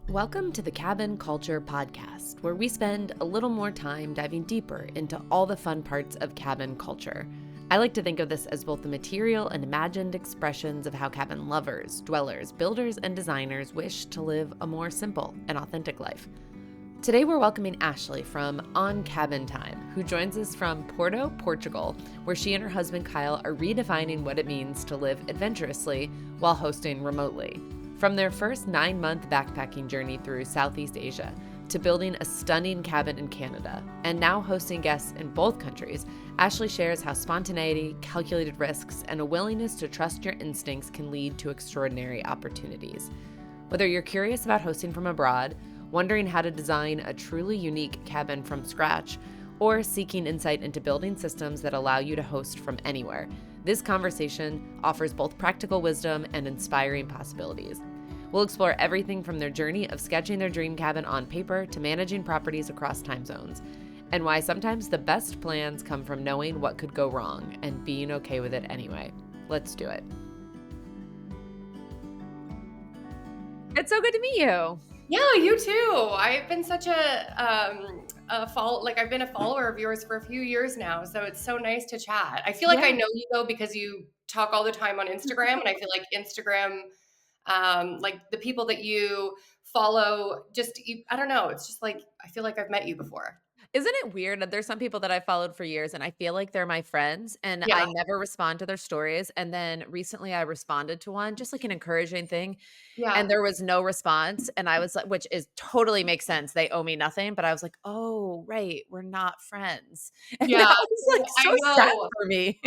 Welcome to the Cabin Culture Podcast, where we spend a little more time diving deeper into all the fun parts of cabin culture. I like to think of this as both the material and imagined expressions of how cabin lovers, dwellers, builders, and designers wish to live a more simple and authentic life. Today we're welcoming Ashley from On Cabin Time, who joins us from Porto, Portugal, where she and her husband Kyle are redefining what it means to live adventurously while hosting remotely. From their first 9-month backpacking journey through Southeast Asia to building a stunning cabin in Canada, and now hosting guests in both countries, Ashley shares how spontaneity, calculated risks, and a willingness to trust your instincts can lead to extraordinary opportunities. Whether you're curious about hosting from abroad, wondering how to design a truly unique cabin from scratch, or seeking insight into building systems that allow you to host from anywhere, this conversation offers both practical wisdom and inspiring possibilities. We'll explore everything from their journey of sketching their dream cabin on paper to managing properties across time zones, and why sometimes the best plans come from knowing what could go wrong and being okay with it anyway. Let's do it. It's so good to meet you. Yeah, you too. I've been such I've been a follower of yours for a few years now, so it's so nice to chat. I feel like I Yeah. know you though because you talk all the time on Instagram, and I feel like Instagram, like the people that you follow, I don't know. It's just like I feel like I've met you before. Isn't it weird that there's some people that I followed for years and I feel like they're my friends and I Yeah, never respond to their stories. And then recently I responded to one, just like an encouraging thing, and yeah, there was no response. And I was like, which is totally makes sense. They owe me nothing. But I was like, oh, right. We're not friends. And yeah. that was like so I sad know. for me.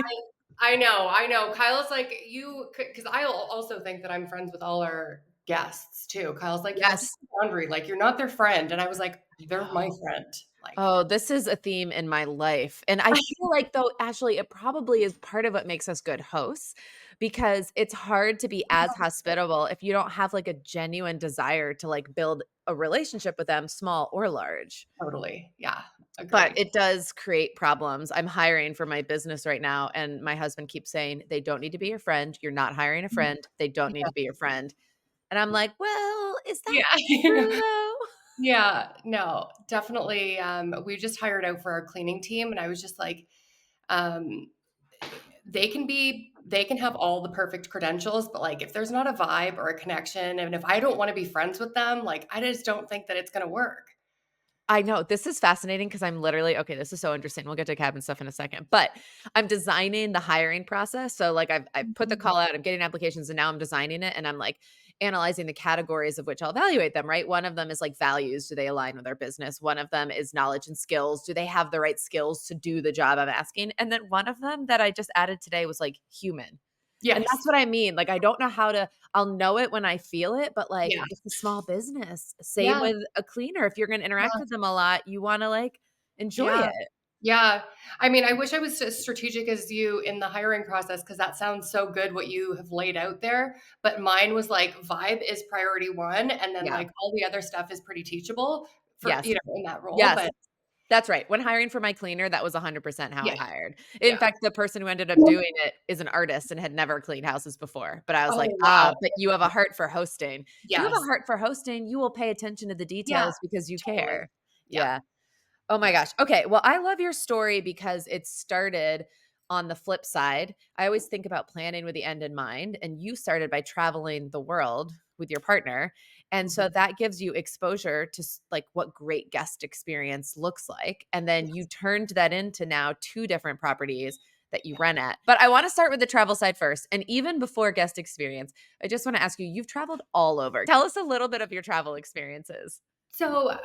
I know. Kyle's like you because I also think that I'm friends with all our guests too. Kyle's like, yeah, Yes. just boundary, like you're not their friend, and I was like, I they're my know. friend. Like, Oh, this is a theme in my life, and I feel like, though, Ashley, it probably is part of what makes us good hosts, because it's hard to be as hospitable if you don't have, like, a genuine desire to, like, build a relationship with them, small or large. totally, yeah, But agree. it does create problems. I'm hiring for my business right now, and my husband keeps saying, "They don't need to be your friend. You're not hiring a friend. They don't need Yeah, to be your friend." And I'm like, "Well, is that yeah, true, though?" yeah. No, definitely. We just hired out for our cleaning team, and I was just like, um, they can have all the perfect credentials, but like if there's not a vibe or a connection, and if I don't want to be friends with them, like I just don't think that it's gonna work. I know, this is fascinating because I'm literally okay, this is so interesting, we'll get to cabin stuff in a second, but I'm designing the hiring process, so, like, I've put the Mhm. call out, I'm getting applications, and now I'm designing it, and I'm, like, analyzing the categories of which I'll evaluate them, right? One of them is, like, values, do they align with our business? One of them is knowledge and skills, do they have the right skills to do the job I'm asking? And then one of them that I just added today was, like, human. And Yes. that's what I mean, like, I don't know how to I'll know it when I feel it, but, like, Yeah. it's a small business. Same Yeah. with a cleaner, if you're gonna interact Yeah. with them a lot, you wanna, like, enjoy Yeah. it. Yeah. I mean, I wish I was as strategic as you in the hiring process because that sounds so good what you have laid out there. But mine was like vibe is priority one. And then Yeah. like all the other stuff is pretty teachable for, Yes. in that role. Yes. But That's right. When hiring for my cleaner, that was 100% how I yeah. hired. In Yeah. fact, the person who ended up doing it is an artist and had never cleaned houses before, but I was like, Oh, "Ah, wow. but you have a heart for hosting." If you have a Yes. heart for hosting, you will pay attention to the Yeah. details because you Totally. care. Yeah. Yeah. Oh my Yeah. gosh. Okay. Well, I love your story because it started on the flip side. I always think about planning with the end in mind, and you started by traveling the world with your partner. And so Mhm. that gives you exposure to like what great guest experience looks like. And then you Yes. turned that into now two different properties that you run at. But I want to start with the travel side first. And even before guest experience, I just want to ask you, you've traveled all over. Tell us a little bit of your travel experiences. So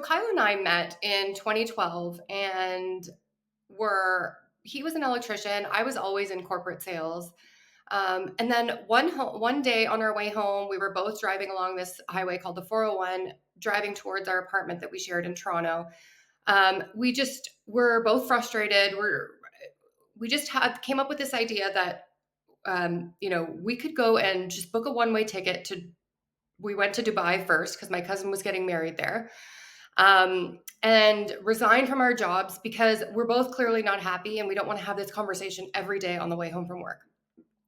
Kyle and I met in 2012 and he was an electrician. I was always in corporate sales. And then one day on our way home, we were both driving along this highway called the 401, driving towards our apartment that we shared in Toronto. We just were both frustrated. We just came up with this idea that we could go and just book a one-way ticket to. We went to Dubai first because my cousin was getting married there, and resigned from our jobs because we're both clearly not happy and we don't want to have this conversation every day on the way home from work.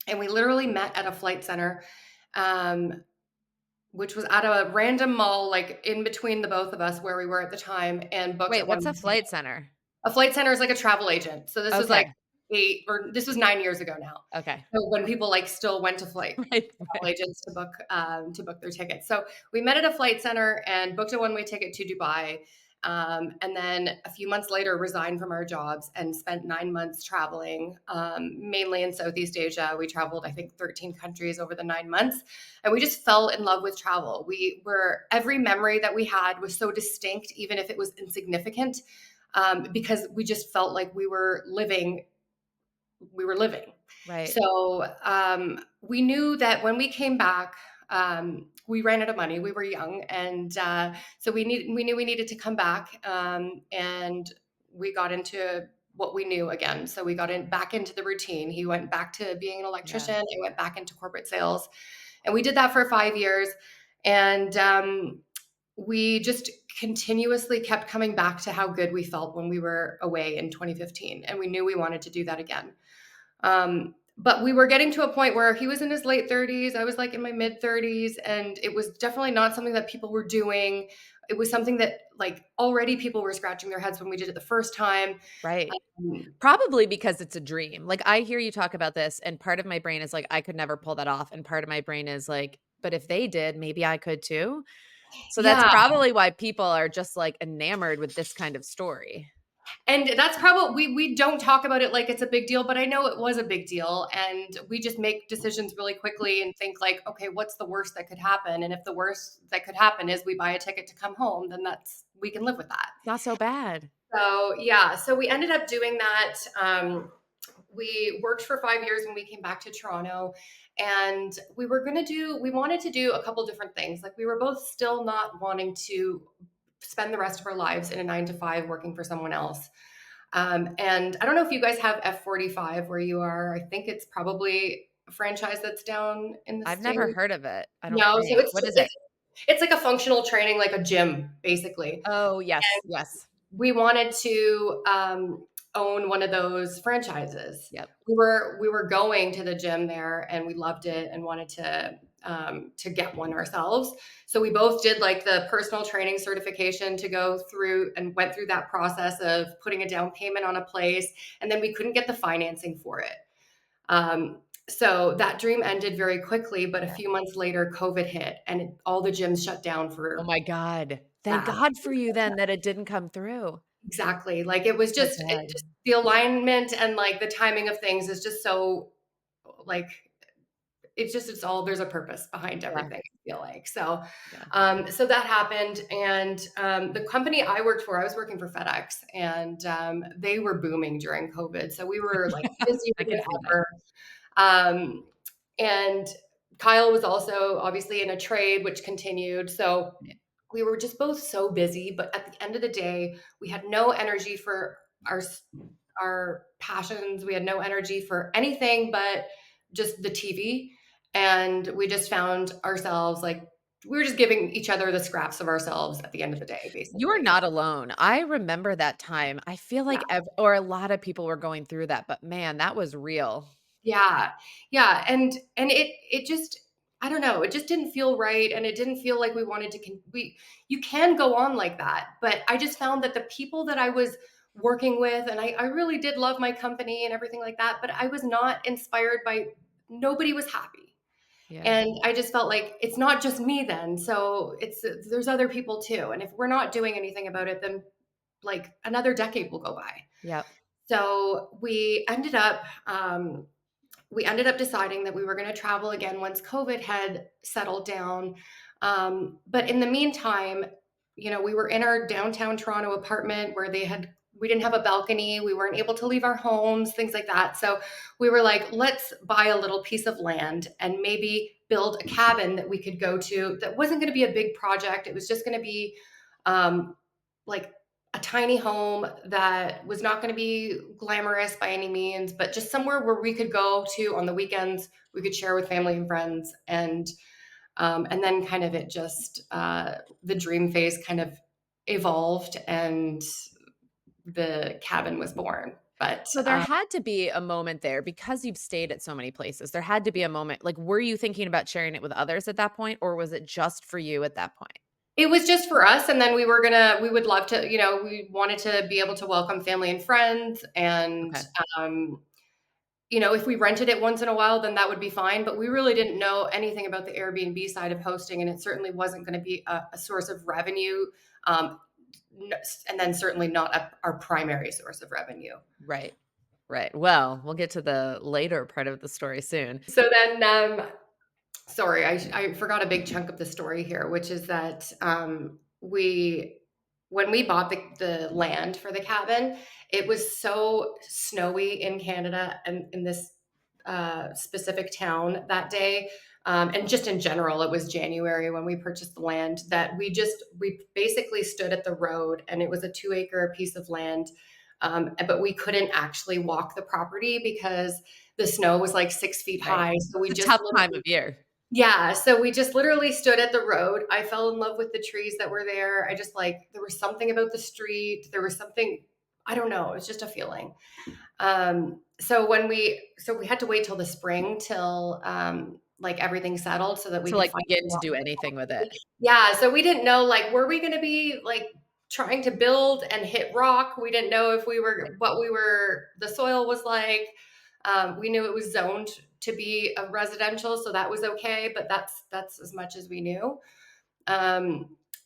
And we literally met at a flight center. Um, which was at a random mall, like in between the both of us where we were at the time, and booked Wait, at one. what's a flight center? A flight center is like a travel agent. So this was like Okay. 9 years ago now. Okay. So when people like still went to Right, travel right. agents to book their tickets. So we met at a flight center and booked a one-way ticket to Dubai. And then a few months later, resigned from our jobs and spent 9 months traveling, mainly in Southeast Asia. We traveled, I think, 13 countries over the 9 months, and we just fell in love with travel. Every memory that we had was so distinct, even if it was insignificant, because we just felt like we were living. Right. So we knew that when we came back, we ran out of money. We were young, and so we knew we needed to come back, and we got into what we knew again. So we got back into the routine. He went back to being an Yeah. electrician. I went back into corporate sales, and we did that for 5 years. And we just continuously kept coming back to how good we felt when we were away in 2015, and we knew we wanted to do that again. But we were getting to a point where he was in his late 30s, I was like in my mid 30s, and it was definitely not something that people were doing. It was something that like already people were scratching their heads when we did it the first time. Right. Um, Probably because it's a dream. Like, I hear you talk about this, and part of my brain is like, I could never pull that off, and part of my brain is like, but if they did, maybe I could too. So that's yeah, probably why people are just, like, enamored with this kind of story. and that's probably we don't talk about it like it's a big deal, but I know it was a big deal, and we just make decisions really quickly and think like, okay, what's the worst that could happen? And if the worst that could happen is we buy a ticket to come home, then we can live with that. It's not so bad. So yeah, so we ended up doing that. We worked for 5 years when we came back to Toronto, and we wanted to do a couple different things. Like we were both still not wanting to spend the rest of our lives in a 9 to 5 working for someone else. And I don't know if you guys have F45 where you are. I think it's probably a franchise that's down in the I've state. never heard of it, I don't No, so think. What is it? it's like a functional training, like a gym, basically. Oh, yes, yes. We wanted to own one of those franchises. Yep. We were going to the gym there, and we loved it and wanted to get one ourselves. So we both did like the personal training certification to go through, and went through that process of putting a down payment on a place, and then we couldn't get the financing for it. So that dream ended very quickly, but a few months later, COVID hit, and all the gyms shut down Oh for my god. Thank that. God for you then that it didn't come through. Exactly. Like it was So just it sad. just the alignment and like the timing of things is just so like it's all there's a purpose behind Yeah, everything, I feel like. So yeah. so that happened, and the company I worked for, I was working for FedEx, and they were booming during COVID. So we were like busier I than can see that. ever. Um, and Kyle was also obviously in a trade which continued. So Yeah. we were just both so busy, but at the end of the day, we had no energy for our passions. We had no energy for anything but just the TV. And we just found ourselves like we were just giving each other the scraps of ourselves at the end of the day, You're basically. not alone. I remember that time. I feel Yeah. like or a lot of people were going through that, but man, that was real. Yeah. Yeah, and it just I don't know, it just didn't feel right, and it didn't feel like we wanted to we you can go on like that, but I just found that the people that I was working with, and I really did love my company and everything like that, but I was not inspired by nobody was happy. Yeah. And I just felt like it's not just me then. So there's other people too. And if we're not doing anything about it, then like another decade will go by. Yep. So we ended up deciding that we were going to travel again once COVID had settled down. But in the meantime, we were in our downtown Toronto apartment where we didn't have a balcony. We weren't able to leave our homes, things like that. So we were like, let's buy a little piece of land and maybe build a cabin that we could go to that wasn't going to be a big project. It was just going to be um, like a tiny home that was not going to be glamorous by any means, but just somewhere where we could go to on the weekends. We could share with family and friends, and then kind of the dream phase kind of evolved, and the cabin was born. But So there had to be a moment there because you've stayed at so many places. There had to be a moment, like, were you thinking about sharing it with others at that point, or was it just for you at that point? it was just for us, and then we would love to, we wanted to be able to welcome family and friends, and, Okay. um, if we rented it once in a while, then that would be fine, but we really didn't know anything about the Airbnb side of hosting, and it certainly wasn't gonna be a source of revenue, um, and then certainly not our primary source of revenue. Right. Right. Well, we'll get to the later part of the story soon. So then, sorry, I forgot a big chunk of the story here, which is that when we bought the land for the cabin, it was so snowy in Canada and in this specific town that day. And just in general, it was January when we purchased the land that we basically stood at the road, and it was a 2 acre piece of land. But we couldn't actually walk the property because the snow was like 6 feet Right. high. So we It's a just tough time of year. yeah, so we just literally stood at the road. I fell in love with the trees that were there. I just like there was something about the street. There was something I don't know, it's just a feeling. So we had to wait till the spring till like everything settled so that we To, could like, finally begin to walk do the anything with it. property. Yeah, so we didn't know like were we going to be like trying to build and hit rock. We didn't know if we Right. were what we were the soil was like. We knew it was zoned to be a residential, so that was okay, but that's as much as we knew.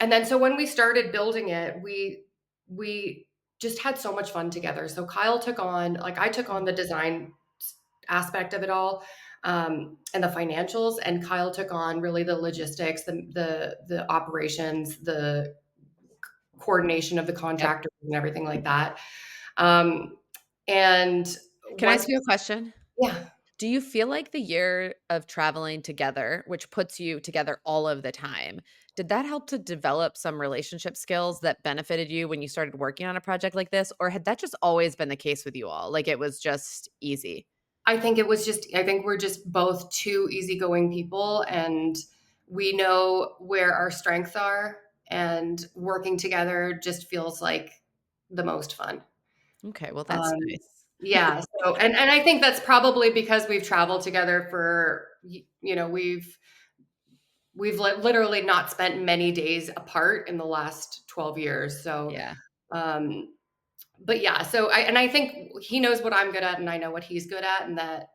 And then so when we started building it, we just had so much fun together. So Kyle took on like I took on the design aspect of it all, and the financials, and Kyle took on really the logistics, the operations, the coordination of the Yep. contractors and everything like that. Um, and Can I once ask you a question? yeah, Do you feel like the year of traveling together, which puts you together all of the time, did that help to develop some relationship skills that benefited you when you started working on a project like this? Or had that just always been the case with you all? Like, it was just easy? I think we're just both two easygoing people, and we know where our strengths are, and working together just feels like the most fun. Okay, well, that's Um, nice. yeah, so and I think that's probably because we've traveled together for we've literally not spent many days apart in the last 12 years. So Yeah, um but yeah, so I think he knows what I'm good at and I know what he's good at,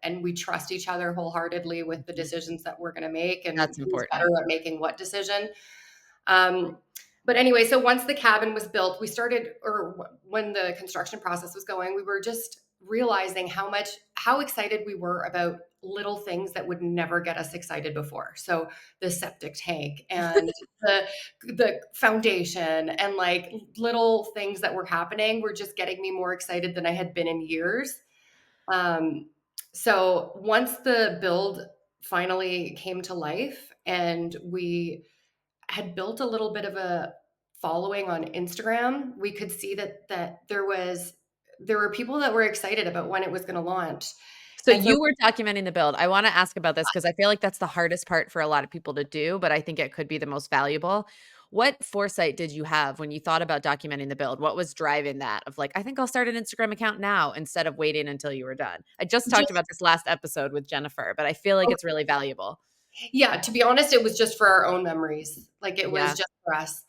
and we trust each other wholeheartedly with the mhm, decisions that we're going to make and that's who's better important. at making what decision. Um, but anyway, so once the cabin was built, we started, when the construction process was going, we were just realizing how excited we were about little things that would never get us excited before. So the septic tank and the the foundation and like little things that were happening were just getting me more excited than I had been in years. Um, so once the build finally came to life and we had built a little bit of a following on Instagram, we could see that there were people that were excited about when it was going to launch. So And so you were documenting the build. I wanna ask about this because I feel like that's the hardest part for a lot of people to do, but I think it could be the most valuable. What foresight did you have when you thought about documenting the build? What was driving that of like, "I think I'll start an Instagram account now," instead of waiting until you were done? I just talked just about this last episode with Jennifer, but I feel like it's really valuable. yeah, to be honest, it was just for our own memories. Like it was Yeah. just for us.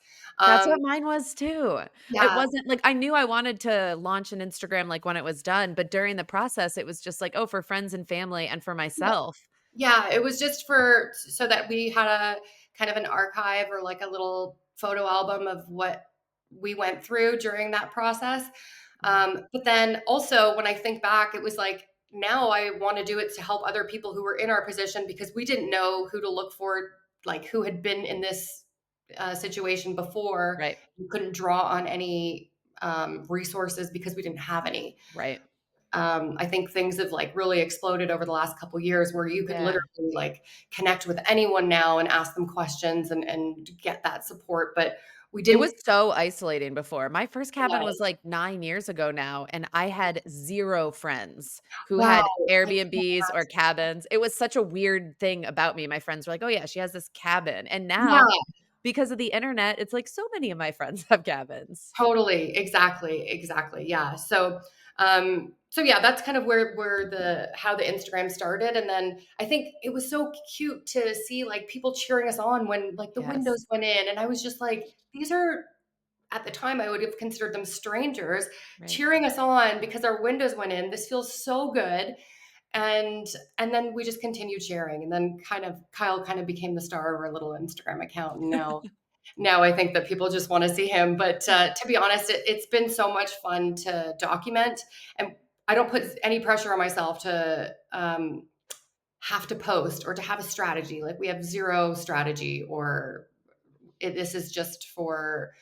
That's Um, what mine was too. It yeah, wasn't like I knew I wanted to launch an Instagram, like, when it was done, but during the process, it was just like, "Oh, for friends and family and for yeah, myself." yeah. It was just for so that we had a kind of an archive or like a little photo album of what we went through during that process. Mhm. But then also when I think back, it was like now I want to do it to help other people who were in our position because we didn't know who to look for, like who had been in this situation before. Right, We couldn't draw on any resources because we didn't have any. right. I think things have like really exploded over the last couple years where you could Yeah. literally like connect with anyone now and ask them questions and get that support. But we It was didn't. so isolating before. My first cabin was, uh, like, 9 years ago now, and I had 0 friends who wow. had I can Airbnbs or cabins. It was such a weird thing about me. My friends were like, "Oh, yeah, she has this cabin." And Yeah, now, because of the internet, it's like so many of my friends have cabins. totally. Exactly. Exactly. Yeah. So, So yeah, that's kind of where the how the Instagram started. And then I think it was so cute to see like people cheering us on when like the Yes. windows went in. And I was just like, these are, at the time I would have considered them strangers Right. cheering us on because our windows went in. This feels so good. And and then we just continued sharing. And then kind of Kyle kind of became the star of our little Instagram account. And now I think that people just want to see him. But to be honest, it's been so much fun to document, and I don't put any pressure on myself to have to post or to have a strategy. Like we have zero strategy, or this is just for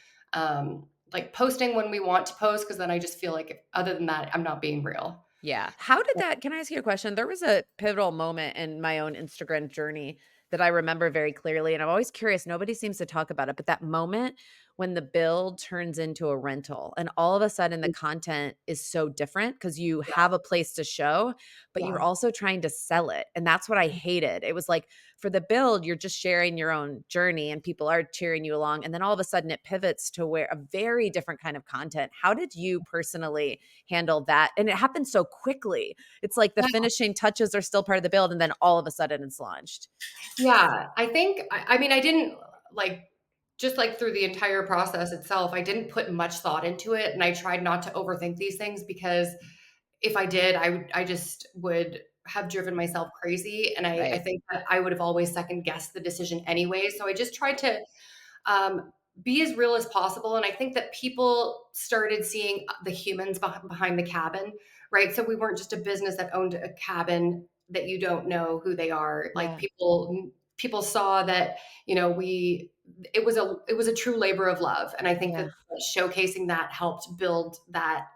like posting when we want to post, because then I just feel like other than that, I'm not being real. Yeah. How did that can I ask you a question? There was a pivotal moment in my own Instagram journey that I remember very clearly, and I'm always curious, nobody seems to talk about it, but that moment when the build turns into a rental and all of a sudden the content is so different because you Yeah, have a place to show, but you're yeah, also trying to sell it. And that's what I hated. It was like for the build, you're just sharing your own journey and people are cheering you along. And then all of a sudden it pivots to where a very different kind of content. How did you personally handle that? And it happened so quickly. It's like the yeah. finishing touches are still part of the build, and then all of a sudden it's launched. Yeah, I think I mean, I didn't like just like through the entire process itself, I didn't put much thought into it, and I tried not to overthink these things because if I did, I just would have driven myself crazy, and I Right. think that I would have always second guessed the decision anyway. So I just tried to be as real as possible. And I think that people started seeing the humans behind the cabin, right? So we weren't just a business that owned a cabin that you don't know who they are. Like Yeah. people saw that, we it was a true labor of love. And I think Yeah. that showcasing that helped build that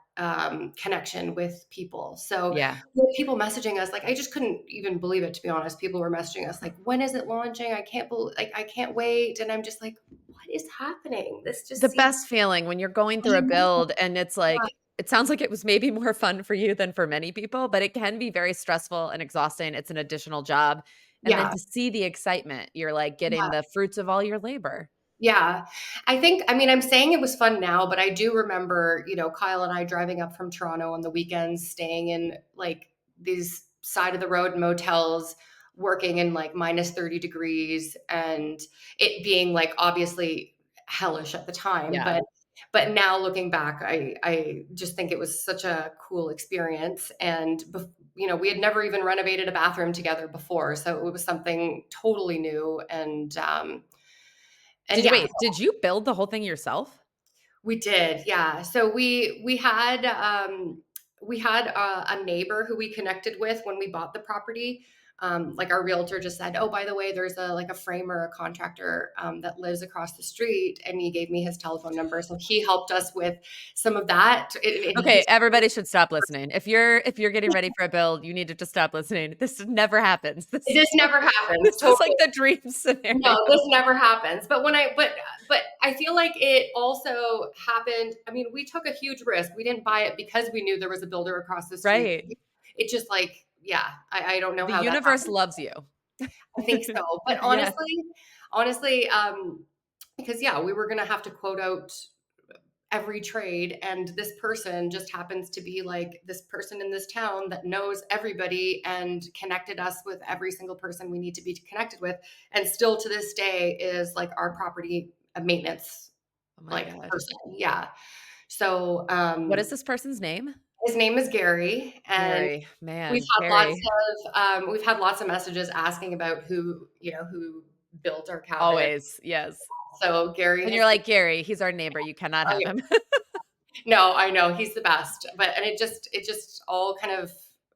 connection with people. So Yeah. we had people messaging us, like I just couldn't even believe it, to be honest. People were messaging us like, when is it launching? I can't believe, like, I can't wait. And I'm just like, what is happening? This just The seems. best feeling when you're going through I a know. build and it's like it sounds like it was maybe more fun for you than for many people, but it can be very stressful and exhausting. It's an additional job. And then Yeah. to see the excitement, you're like getting Yeah. the fruits of all your labor. Yeah. I mean, I'm saying it was fun now, but I do remember, Kyle and I driving up from Toronto on the weekends, staying in like these side of the road motels, working in like minus 30 degrees, and it being like obviously hellish at the time. Yeah. But now looking back, I just think it was such a cool experience. And we had never even renovated a bathroom together before. So it was something totally new. And yeah, Did you build the whole thing yourself? we did, yeah. So we had a neighbor who we connected with when we bought the property. Like our realtor just said, "Oh, by the way, there's a framer, a contractor that lives across the street," and he gave me his telephone number. So he helped us with some of that. And Okay, everybody should stop listening. If you're getting ready for a build, you need to just stop listening. This never happens. This this is like never happens. this is like Totally. the dream No, scenario. this never happens. But I feel like it also happened. I mean, we took a huge risk. We didn't buy it because we knew there was a builder across the street. Right. It just like, yeah, I don't know The how that universe happened. loves you. I think so. But Yes. honestly, because yeah, we were gonna have to quote out every trade, and this person just happens to be like this person in this town that knows everybody and connected us with every single person we need to be connected with, and still to this day is like our property maintenance Oh my like god. person. Yeah. So What is this person's name? his name is Gary, and Gary. we've Man, had lots Gary. we've had lots of messages asking about who built our cabin. Always, yes. So Gary And has you're like, "Gary, he's our neighbor, you cannot oh have yeah. him." No, I know, he's the best. And it just all kind of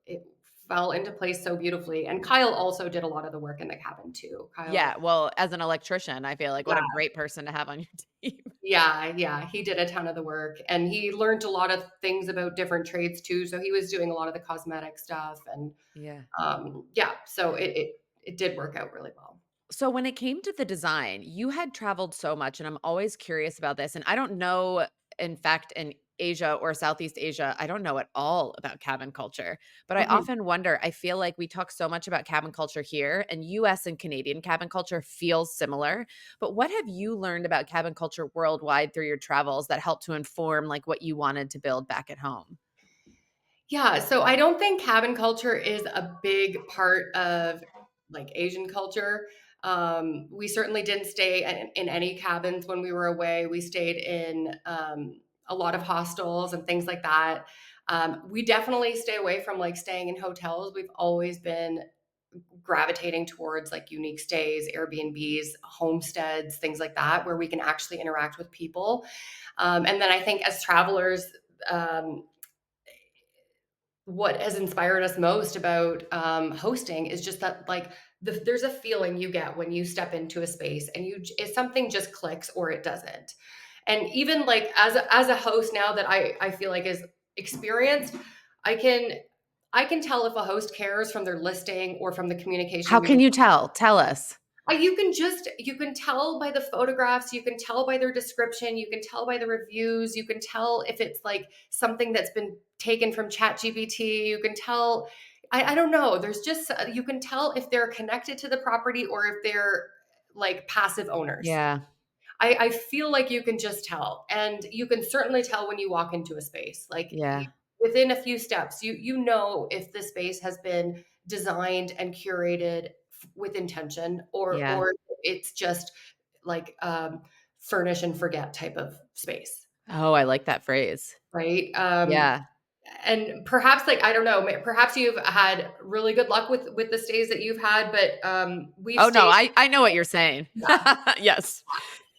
it fell into place so beautifully. And Kyle also did a lot of the work in the cabin too. Kyle, Yeah, well, as an electrician, I feel like what yeah, a great person to have on your team. yeah, he did a ton of the work, and he learned a lot of things about different trades too. So he was doing a lot of the cosmetic stuff, and Yeah. yeah, so it did work out really well. So when it came to the design, you had traveled so much, and I'm always curious about this, and I don't know, in fact, in Asia or Southeast Asia, I don't know at all about cabin culture, but I Mhm. often wonder, I feel like we talk so much about cabin culture here, and US and Canadian cabin culture feels similar, but what have you learned about cabin culture worldwide through your travels that helped to inform, like, what you wanted to build back at home? Yeah, so I don't think cabin culture is a big part of like Asian culture. We certainly didn't stay in any cabins when we were away. We stayed in a lot of hostels and things like that. We definitely stay away from like staying in hotels. We've always been gravitating towards like unique stays, Airbnbs, homesteads, things like that, where we can actually interact with people. And then I think as travelers, um, what has inspired us most about hosting is just that like there's a feeling you get when you step into a space and if something just clicks or it doesn't. And even like as a host now that I feel like is experienced, I can I can tell if a host cares from their listing or from the communication How we can just you tell? Tell us. you can tell by the photographs, you can tell by their description, you can tell by the reviews, you can tell if it's like something that's been taken from ChatGPT, you can tell I don't know, there's just you can tell if they're connected to the property or if they're like passive owners. Yeah. I feel like you can just tell, and you can certainly tell when you walk into a space. Like Yeah. within a few steps, you know if the space has been designed and curated with intention, Yeah. or it's just like furnish and forget type of space, Oh, I like that phrase. right? Yeah. And perhaps like I don't know, perhaps you've had really good luck with the stays that you've had, but we've Oh, no, stayed. I know what you're saying. Yeah. Yes.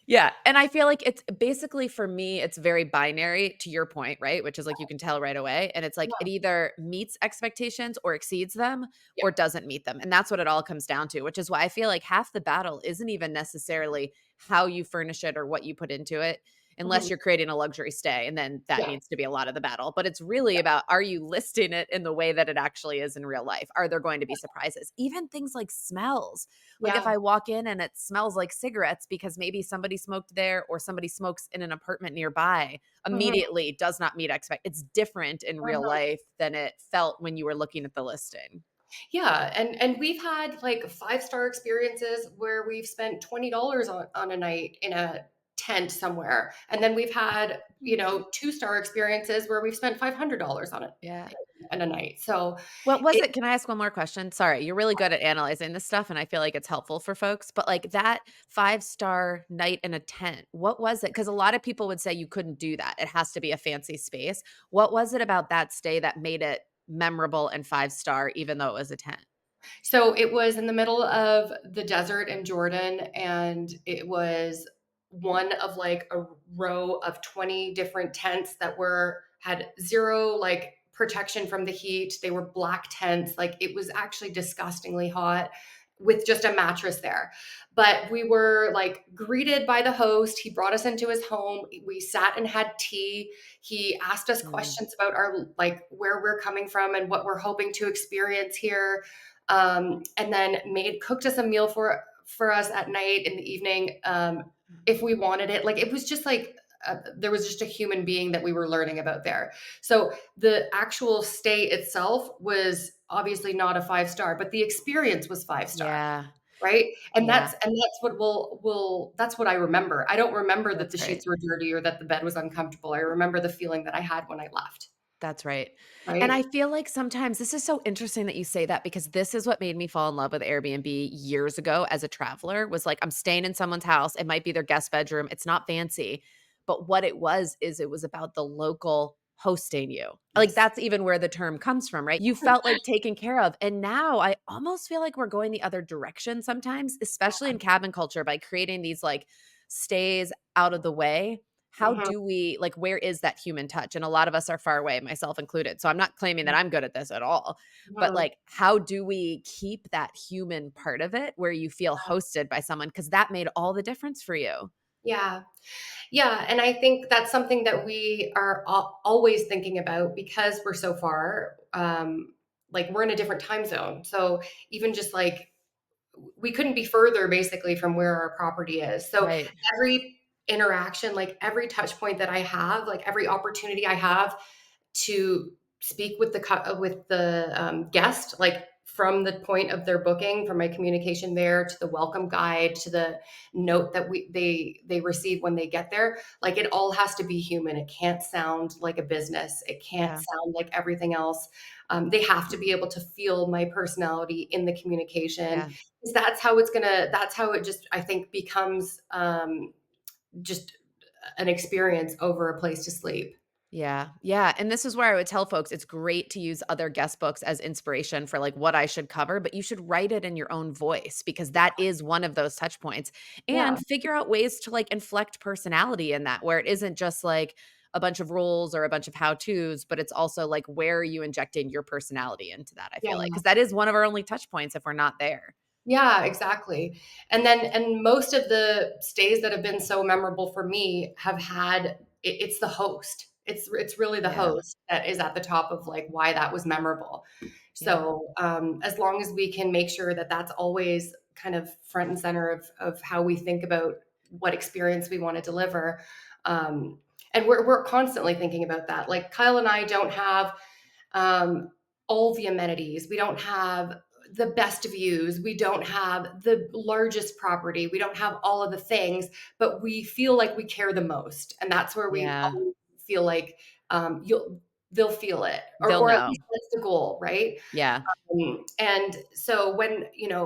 Yeah, and I feel like it's basically for me, it's very binary to your point, right? Which is like you can tell right away, and it's like it either meets expectations or exceeds them Yeah. or doesn't meet them, and that's what it all comes down to, which is why I feel like half the battle isn't even necessarily how you furnish it or what you put into it, unless Mhm. you're creating a luxury stay, and then that Yeah. needs to be a lot of the battle, but it's really about, are you listing it in the way that it actually is in real life? Are there going to be surprises? Even things like smells. Like if Yeah. I walk in and it smells like cigarettes because maybe somebody smoked there or somebody smokes in an apartment nearby, Mhm. immediately does not meet expect. It's different in real Mhm. life than it felt when you were looking at the listing. Yeah, and we've had like five-star experiences where we've spent $20 on a night in a tent somewhere. And then we've had, you Hmm. know, two-star experiences where we've spent $500 on it Yeah. in a night. So What was it it? Can I ask one more question? Sorry, you're really good at analyzing this stuff, and I feel like it's helpful for folks. But like that 5-star night in a tent, what was it? Because a lot of people would say you couldn't do that. It has to be a fancy space. What was it about that stay that made it memorable and 5-star, even though it was a tent? So it was in the middle of the desert in Jordan, and it was one of like a row of 20 different tents that were had zero like protection from the heat. They were black tents. Like it was actually disgustingly hot with just a mattress there. But we were like greeted by the host. He brought us into his home. We sat and had tea. He asked us Mm. questions about our like where we're coming from and what we're hoping to experience here, and then made cooked us a meal for us at night in the evening, if we wanted it. Like it was just like there was just a human being that we were learning about there. So the actual stay itself was obviously not a 5-star, but the experience was 5-star, Yeah. right? And Yeah. that's what will that's what I remember. I don't remember that That's the right. sheets were dirty or that the bed was uncomfortable. I remember the feeling that I had when I left, That's right. And I right? feel like sometimes this is so interesting that you say that because this is what made me fall in love with Airbnb years ago as a traveler was like I'm staying in someone's house. It might be their guest bedroom. It's not fancy. But what it was is it was about the local hosting you. Like Yes. that's even where the term comes from, right? You felt like taken care of. And now I almost feel like we're going the other direction sometimes, especially in cabin culture by creating these like stays out of the way. How Mhm. do we like where is that human touch? And a lot of us are far away, myself included. So I'm not claiming that I'm good at this at all. But Mhm. like how do we keep that human part of it where you feel hosted by someone because that made all the difference for you? Yeah. Yeah, and I think that's something that we are always thinking about because we're so far. Like we're in a different time zone, so even just like we couldn't be further basically from where our property is. So Right. every interaction, like every touch point that I have, like every opportunity I have to speak with the guest, like from the point of their booking, from my communication there to the welcome guide to the note that they receive when they get there. Like it all has to be human. It can't sound like a business. It can't Yeah. sound like everything else. They have to be able to feel my personality in the communication. Yeah. 'Cause that's how it's gonna. That's how it just I think becomes just an experience over a place to sleep. Yeah. Yeah, and this is where I would tell folks it's great to use other guest books as inspiration for, like, what I should cover, but you should write it in your own voice because that is one of those touch points, Yeah. and figure out ways to, like, inflect personality in that, where it isn't just, like, a bunch of rules or a bunch of how-tos, but it's also, like, where are you injecting your personality into that, I Yeah. feel like, because that is one of our only touch points if we're not there. Yeah, exactly. And most of the stays that have been so memorable for me have had it's the host. It's really the Yeah. host that is at the top of like why that was memorable. Yeah. So as long as we can make sure that that's always kind of front and center of how we think about what experience we want to deliver, and we're constantly thinking about that. Like Kyle and I don't have um, all the amenities. We don't have the best views. We don't have the largest property. We don't have all of the things, but we feel like we care the most, and that's where we Yeah. always feel like you'll they'll feel it, They'll or at know. least that's the goal, right? Yeah. And so when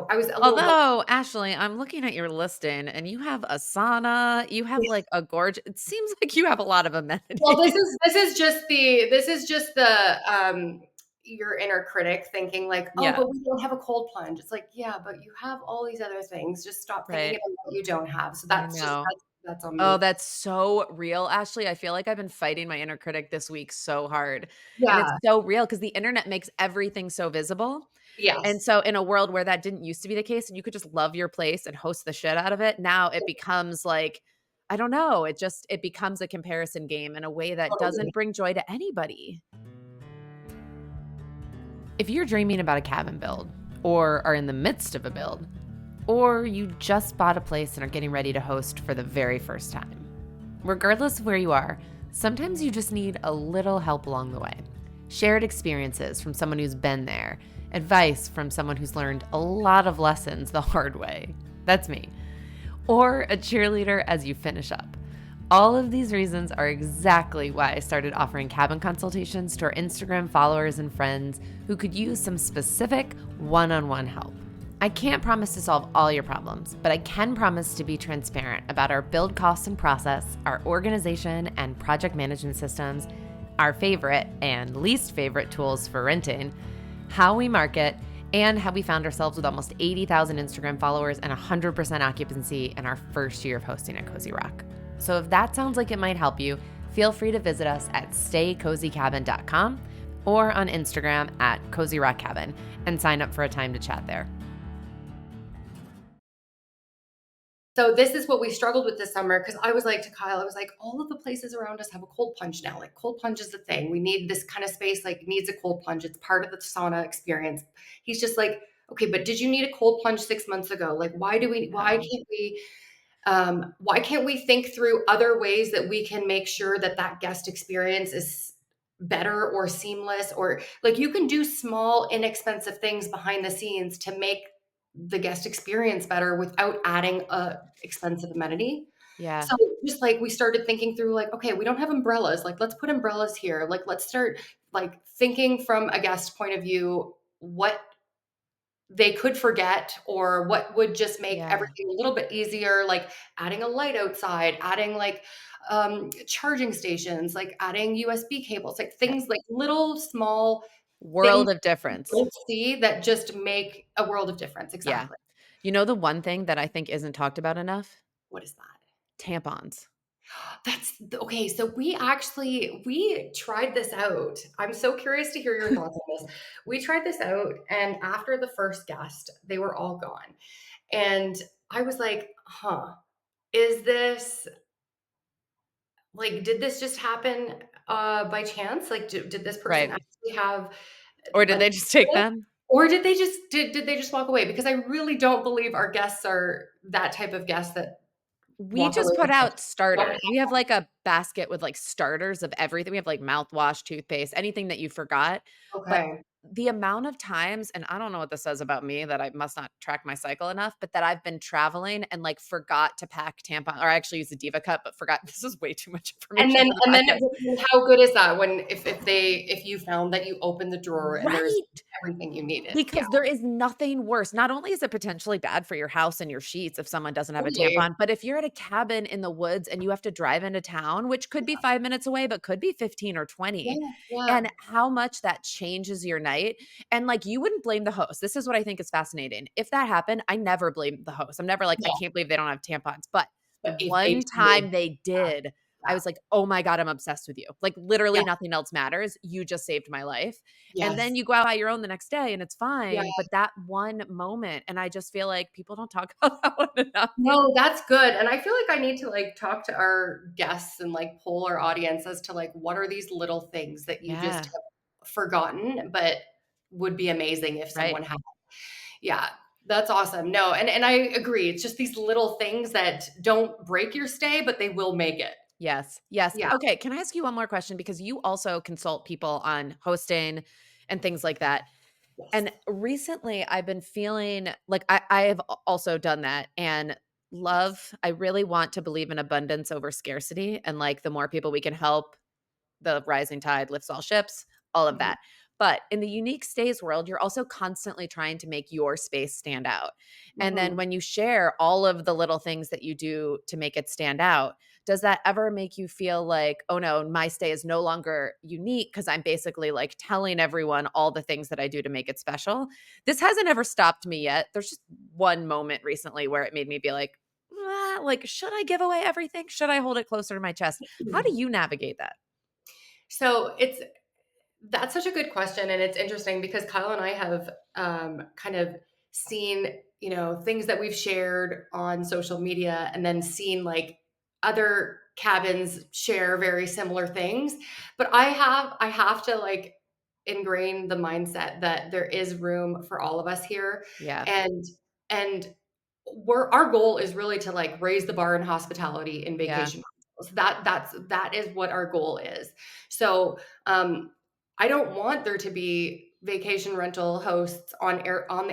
I was a little Although, Ashley, I'm looking at your listing and you have a sauna, you have, like, a gorge it seems like you have a lot of well, amenities. this is just the your inner critic thinking like, oh, Yeah, but we don't have a cold plunge. It's like, yeah, but you have all these other things. Just stop thinking right. about what you don't have. So I know. that's on Oh, me. that's so real, Ashley. I feel like I've been fighting my inner critic this week so hard, and it's Yeah. so real because the internet makes everything so visible, and Yes. so in a world where that didn't used to be the case and you could just love your place and host the shit out of it, now it becomes like, I don't know, it becomes a comparison game in a way that doesn't Totally. bring joy to anybody. If you're dreaming about a cabin build, or are in the midst of a build, or you just bought a place and are getting ready to host for the very first time, regardless of where you are, sometimes you just need a little help along the way. Shared experiences from someone who's been there, advice from someone who's learned a lot of lessons the hard way. That's me. Or a cheerleader as you finish up. All of these reasons are exactly why I started offering cabin consultations to our Instagram followers and friends who could use some specific one-on-one help. I can't promise to solve all your problems, but I can promise to be transparent about our build costs and process, our organization and project management systems, our favorite and least favorite tools for renting, how we market, and how we found ourselves with almost 80,000 Instagram followers and 100% occupancy in our first year of hosting at Cozy Rock. So if that sounds like it might help you, feel free to visit us at staycozycabin.com or on Instagram at Cozy Rock Cabin and sign up for a time to chat there. So this is what we struggled with this summer because I was like to Kyle, I was like, all of the places around us have a cold plunge now. Like cold plunge is the thing. We need this kind of space, like needs a cold plunge. It's part of the sauna experience. He's just like, okay, but did you need a cold plunge 6 months ago? Like, No. why can't we think through other ways that we can make sure that that guest experience is better or seamless, or like you can do small inexpensive things behind the scenes to make the guest experience better without adding a expensive amenity. Yeah. So just like we started thinking through like, okay, we don't have umbrellas, like let's put umbrellas here, like let's start like thinking from a guest point of view what they could forget or what would just make Yeah. everything a little bit easier, like adding a light outside, adding like charging stations, like adding USB cables, like Yeah. things like little small things World of you difference. don't see that just make a world of difference. Yeah. Exactly. You know the one thing that I think isn't talked about enough? What is that? Tampons. Okay. So we tried this out. I'm so curious to hear your thoughts on this. We tried this out, and after the first guest, they were all gone. And I was like, huh, is this like, did this just happen by chance? Like, did this person Right. actually have Or did an they just take accident? them? Or did they just walk away? Because I really don't believe our guests are that type of guests that We walk away just put with like, out no. starters. We have, like, a basket with, like, starters of everything. We have, like, mouthwash, toothpaste, anything that you forgot, but Okay. the amount of times, and I don't know what this says about me that I must not track my cycle enough, but that I've been traveling and, like, forgot to pack tampon, or I actually use a Diva cup, but forgot this is way too much information for the podcast. How good is that when if you found that you opened the drawer and there's Right! everything you needed? Yeah, Because there is nothing worse. Not only is it potentially bad for your house and your sheets if someone doesn't have a totally. tampon, but if you're at a cabin in the woods and you have to drive into town, which could be 5 minutes away, but could be 15 or 20, Yeah, yeah, and how much that changes your night. And, like, you wouldn't blame the host. This is what I think is fascinating. If that happened, I never blame the host. I'm never like, "I yeah, can't believe they don't have tampons." But the but if they one did, time they yeah, did, I yeah, was like, "Oh my god, I'm obsessed with you." Like, literally yeah, nothing else matters. You just saved my life. And then yes, you go out by your own the next day and it's yeah. fine, but that one moment, and I just feel like people don't talk about that one enough. No, that's good, and I feel like I need to, like, talk to our guests and, like, poll our audience as to, like, what are these little things that you just Yeah, have forgotten, but would be amazing if right. someone had. Yeah, that's awesome. No, and I agree, it's just these little things that don't break your stay, but they will make it. Yes, yes. Yeah, Okay, can I ask you one more question? Because you also consult people on hosting and things like that. yes. And recently I've been feeling like I have also done that, and Yes. I really want to believe in abundance over scarcity, and, like, the more people we can help, the rising tide lifts all ships, all of Mhm, that. But in the unique stays world, you're also constantly trying to make your space stand out. And then mhm. when you share all of the little things that you do to make it stand out, does that ever make you feel like, oh no, my stay is no longer unique because I'm basically like telling everyone all the things that I do to make it special? This hasn't ever stopped me yet. There's just one moment recently where it made me be like, like, should I give away everything? Should I hold it closer to my chest? How do you navigate that? So, that's such a good question, and it's interesting because Kyle and I have, kind of seen, things that we've shared on social media and then seen, like, other cabins share very similar things, but I have to, like, ingrain the mindset that there is room for all of us here, Yeah. and and our goal is really to, like, raise the bar in hospitality in Yeah, vacation rentals. That is what our goal is. So, I don't want there to be vacation rental hosts on the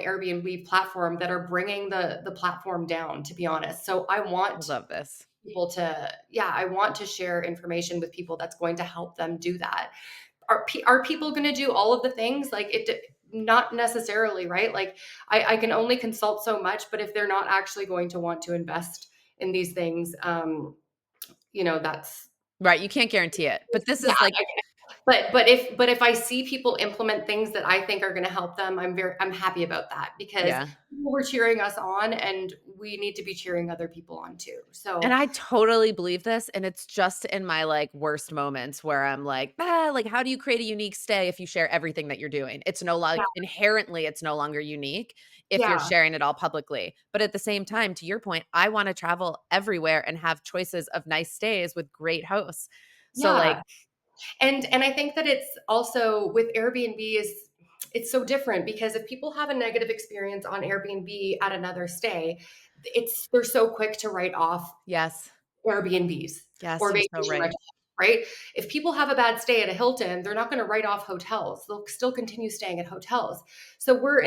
Airbnb platform that are bringing the platform down, to be honest. So I I want love this. people to yeah, I want to share information with people that's going to help them do that. Are people going to do all of the things? Like not necessarily, right? Like I can only consult so much, but if they're not actually going to want to invest in these things, that's Right, you can't guarantee it, but this yeah. is like But if I see people implement things that I think are gonna help them, I'm happy about that because yeah. people were cheering us on, and we need to be cheering other people on too. And So, I totally believe this, and it's just in my, like, worst moments where I'm like, "Ah, like, how do you create a unique stay if you share everything that you're doing?" It's no yeah, like, inherently, it's no longer unique if you're yeah, sharing it all publicly, but at the same time, to your point, I wanna travel everywhere and have choices of nice stays with great hosts. So, yeah. like And I think that it's also with Airbnb it's so different because if people have a negative experience on Airbnb at another stay, they're so quick to write off yes. Airbnbs Yes, or you're so vacation right. rentals, right? If people have a bad stay at a Hilton, they're not gonna write off hotels. They'll still continue staying at hotels. So we're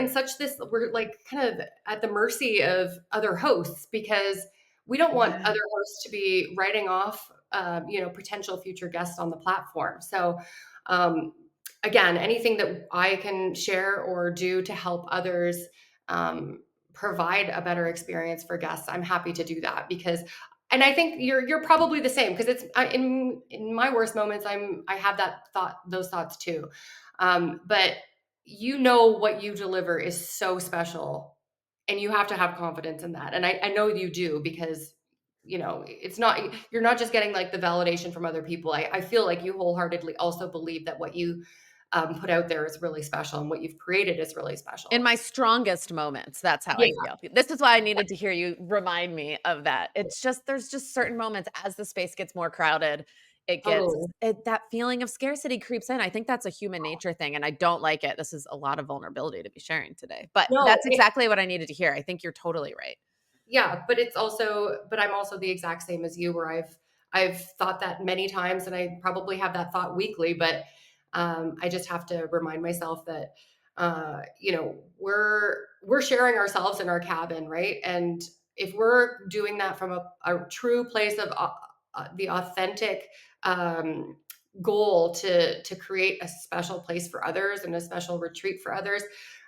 like kind of at the mercy of other hosts because we don't want Yeah. other hosts to be writing off, potential future guests on the platform. So, um, again, anything that I can share or do to help others, um, provide a better experience for guests, I'm happy to do that because and I think you're probably the same because in my worst moments I have those thoughts too, but what you deliver is so special, and you have to have confidence in that, and I know you do because it's not you're not just getting like the validation from other people. I feel like you wholeheartedly also believe that what you put out there is really special and what you've created is really In special. my strongest moments, that's how Yeah, I feel. This is why I needed to hear you remind me of that. It's just there's just certain moments as the space gets more crowded, totally. that feeling of scarcity creeps in. I think that's a human nature thing, and I don't like it. This is a lot of vulnerability to be sharing today, but No, that's exactly what I needed to hear. I think you're totally right. yeah, but I'm also the exact same as you where I've thought that many times and I probably have that thought weekly, but I just have to remind myself that, we're sharing ourselves in our cabin, right? And if we're doing that from a true place of the authentic um, goal to create a special place for others and a special retreat for others,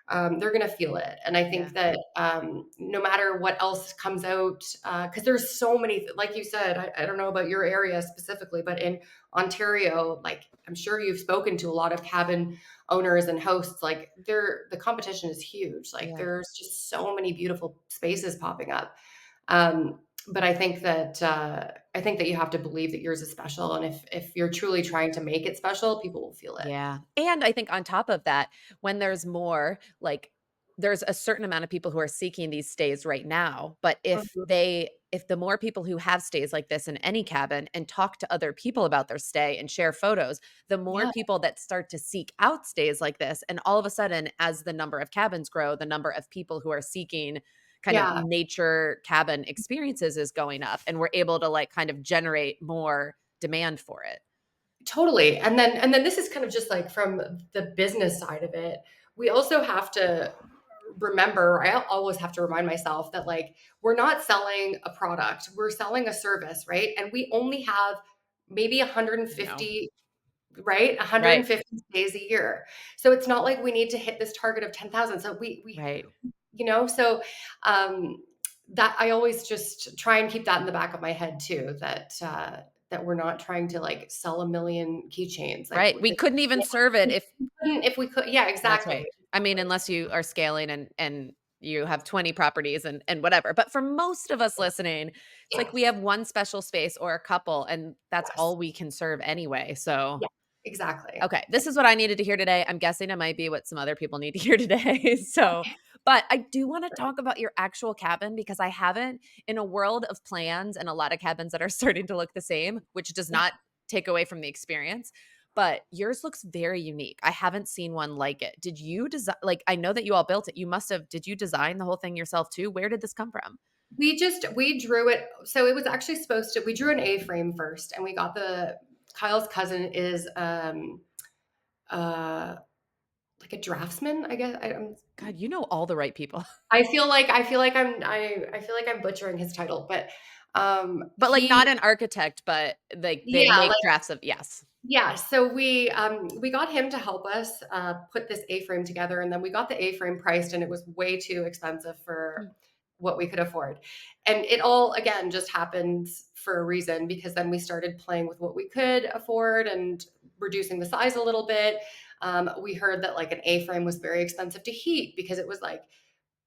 they're going to feel it. And I Yeah. think that no matter what else comes out, because there's so many, like you said, I don't know about your area specifically, but in Ontario, like I'm sure you've spoken to a lot of cabin owners and hosts, like the competition is huge. Like Yeah. there's just so many beautiful spaces popping up. But I think that you have to believe that yours is special, and if you're truly trying to make it special, people will feel it. Yeah. And I think on top of that, when there's more, like there's a certain amount of people who are seeking these stays right now, but Mhm. if the more people who have stays like this in any cabin and talk to other people about their stay and share photos, the more Yeah, people that start to seek out stays like this, and all of a sudden as the number of cabins grow, the number of people who are seeking kind of yeah. nature cabin experiences is going up, and we're able to like kind of generate more demand for it. Totally. And then this is kind of just like from the business side of it. We also have to remember, I always have to remind myself that like we're not selling a product, we're selling a service, right? And we only have maybe I know. 150, right? Right. 150 days a year. So it's not like we need to hit this target of 10,000. So we Right. so um that I always just try and keep that in the back of my head too, that we're not trying to like sell a million keychains. Like Right, we couldn't even serve it if we could, yeah, that's exactly. right. I mean, unless you are scaling and you have 20 properties and whatever, but for most of us listening, it's like we Yes. have one special space or a couple, and that's Yes. all we can serve anyway, so Yeah. Exactly. okay, this is what I needed to hear today. I'm guessing it might be what some other people need to hear today. So, but I do want to talk about your actual cabin because I haven't, in a world of plans and a lot of cabins that are starting to look the same, which does Yeah. not take away from the experience. But yours looks very unique. I haven't seen one like it. Did you design, like, I know that you all built it. You must have, did you design the whole thing yourself too? Where did this come from? We drew it. So it was actually supposed to, we drew an A-frame first, and we got Kyle's cousin is uh like a draftsman, I guess. God, you know all the right people. I feel like I'm butchering his title, but But like he not an architect, but like they yeah, make like drafts of yes. yeah, so we got him to help us put this A-frame together, and then we got the A-frame priced, and it was way too expensive for what we could afford. And it all again just happened for a reason, because then we started playing with what we could afford and reducing the size a little bit. We heard that like an A-frame was very expensive to heat because it was like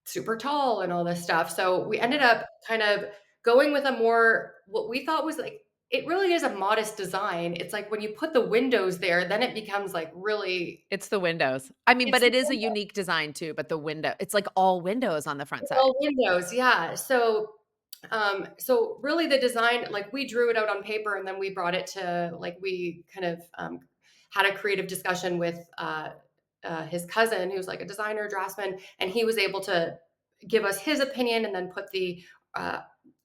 super tall and all this stuff. So we ended up kind of going with a more what we thought was like it really is a modest design. It's like when you put the windows there, then it becomes like really It's the windows. I mean, but it's the it is a window, unique design too, but the window it's like all windows on the front side. all windows, yeah. So really the design, like we drew it out on paper and then we brought it to like we kind of had a creative discussion with his cousin who's like a designer draftsman, and he was able to give us his opinion and then put the uh,